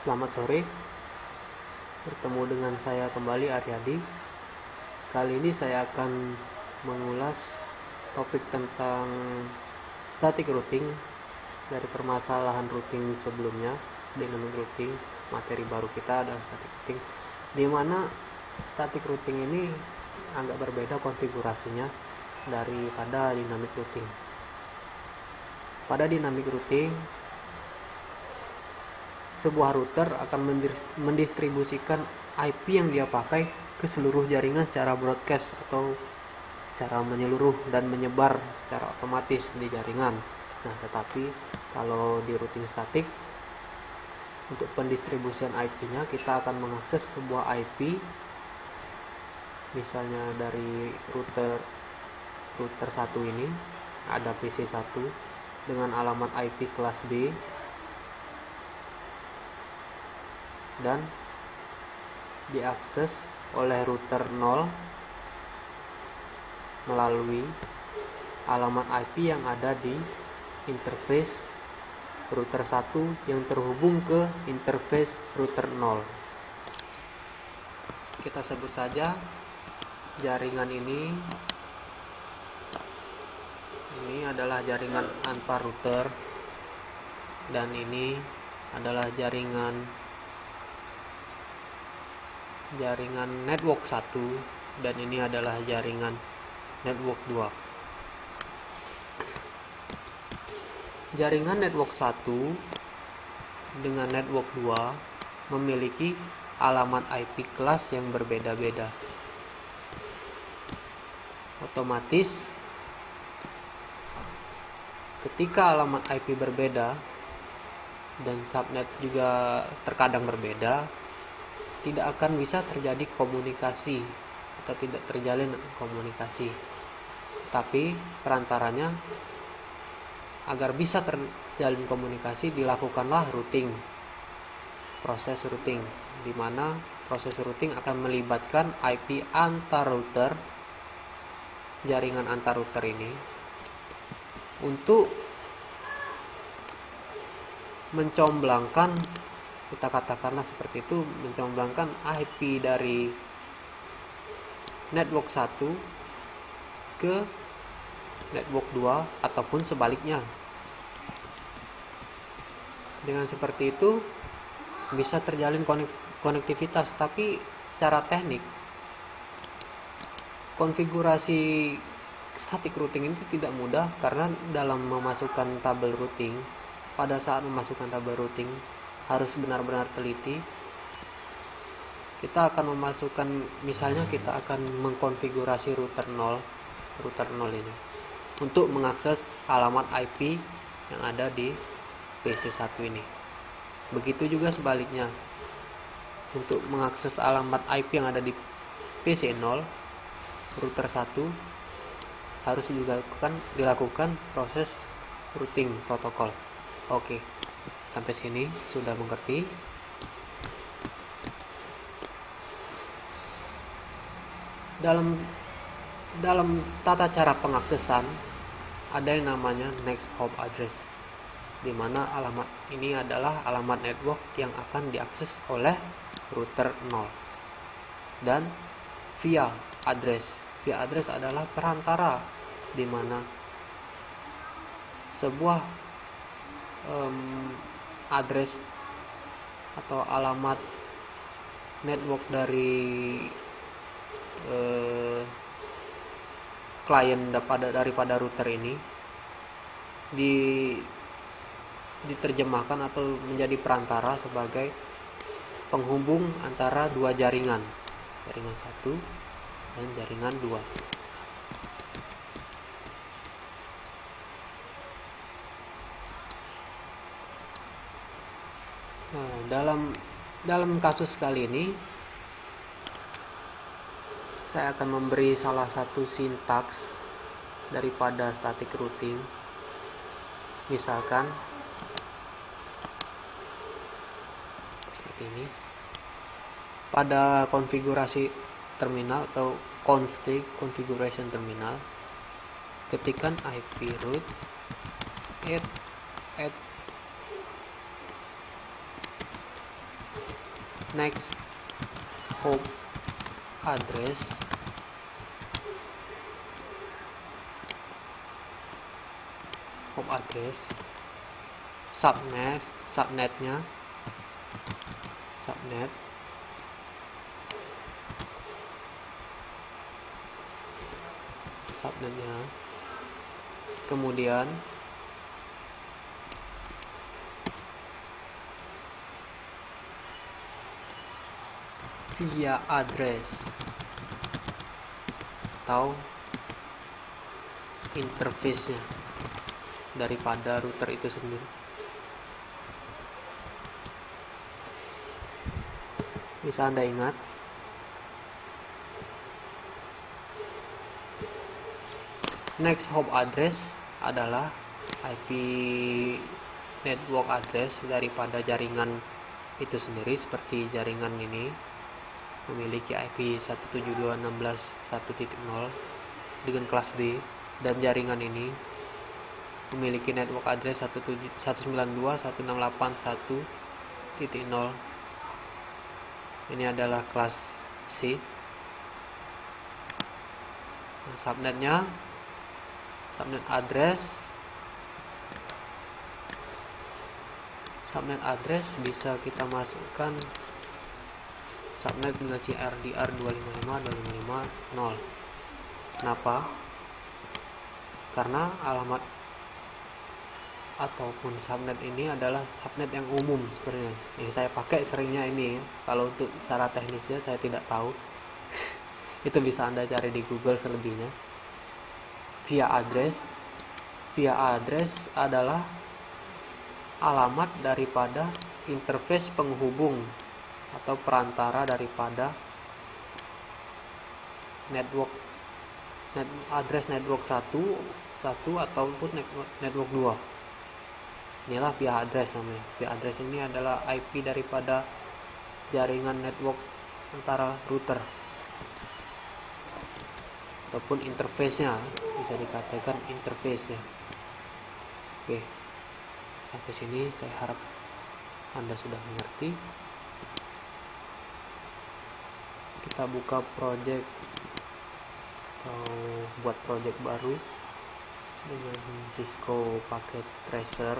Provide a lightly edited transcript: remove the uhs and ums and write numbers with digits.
Selamat sore, bertemu dengan saya kembali Aryadi. Kali ini saya akan mengulas topik tentang static routing dari permasalahan routing sebelumnya, dynamic routing. Materi baru kita adalah static routing, di mana static routing ini agak berbeda konfigurasinya daripada dynamic routing. Pada dynamic routing, sebuah router akan mendistribusikan IP yang dia pakai ke seluruh jaringan secara broadcast atau secara menyeluruh dan menyebar secara otomatis di jaringan. Nah, tetapi kalau di routing statik, untuk pendistribusian IP-nya kita akan mengakses sebuah IP, misalnya dari router 1 ini ada PC1 dengan alamat IP kelas B, dan diakses oleh router 0 melalui alamat IP yang ada di interface router 1 yang terhubung ke interface router 0. Kita sebut saja jaringan ini adalah jaringan antar router, dan ini adalah jaringan network 1, dan ini adalah jaringan network 2. Jaringan network 1 dengan network 2 memiliki alamat IP kelas yang berbeda-beda. Otomatis ketika alamat IP berbeda dan subnet juga terkadang berbeda, tidak akan bisa terjadi komunikasi atau tidak terjalin komunikasi. Tapi perantaranya, agar bisa terjalin komunikasi, dilakukanlah routing, proses routing, di mana proses routing akan melibatkan IP antar router, jaringan antar router ini, untuk mencomblangkan, kita katakanlah seperti itu, mencomblangkan IP dari network 1 ke network 2 ataupun sebaliknya. Dengan seperti itu bisa terjalin konektivitas, tapi secara teknik konfigurasi static routing ini tidak mudah, karena dalam memasukkan tabel routing, pada saat memasukkan tabel routing harus benar-benar teliti. Kita akan memasukkan, misalnya kita akan mengkonfigurasi router 0 ini untuk mengakses alamat IP yang ada di PC1 ini. Begitu juga sebaliknya, untuk mengakses alamat IP yang ada di PC0, router 1 harus dilakukan proses routing protokol. Oke, sampai sini sudah mengerti? Dalam tata cara pengaksesan ada yang namanya next hop address, di mana alamat ini adalah alamat network yang akan diakses oleh router 0. Dan via address adalah perantara, di mana sebuah address atau alamat network dari klien daripada router ini diterjemahkan atau menjadi perantara sebagai penghubung antara dua jaringan 1 dan jaringan 2. Nah, dalam kasus kali ini saya akan memberi salah satu sintaks daripada static routing. Misalkan seperti ini. Pada konfigurasi terminal atau config configuration terminal, ketikkan IP root @ Next, hop address. Hop address, subnetnya, kemudian via address atau interface-nya daripada router itu sendiri. Bisa Anda ingat, next hop address adalah IP network address daripada jaringan itu sendiri. Seperti jaringan ini memiliki IP 172.16.1.0 dengan kelas B, dan jaringan ini memiliki network address 192.168.1.0. Ini adalah kelas C. Subnet address bisa kita masukkan subnet dengan CRDR 255.255.0. Kenapa? Karena alamat ataupun subnet ini adalah subnet yang umum sebenarnya. Yang saya pakai seringnya ini. Kalau untuk secara teknisnya saya tidak tahu. Itu bisa Anda cari di Google selebihnya. Via address adalah alamat daripada interface penghubung atau perantara daripada address network 1 ataupun network 2. Inilah via address namanya. Via address ini adalah IP daripada jaringan network antara router ataupun interface-nya, bisa dikatakan interface-nya. Oke, sampai sini saya harap Anda sudah mengerti. Kita buka project atau buat project baru dengan Cisco Packet Tracer.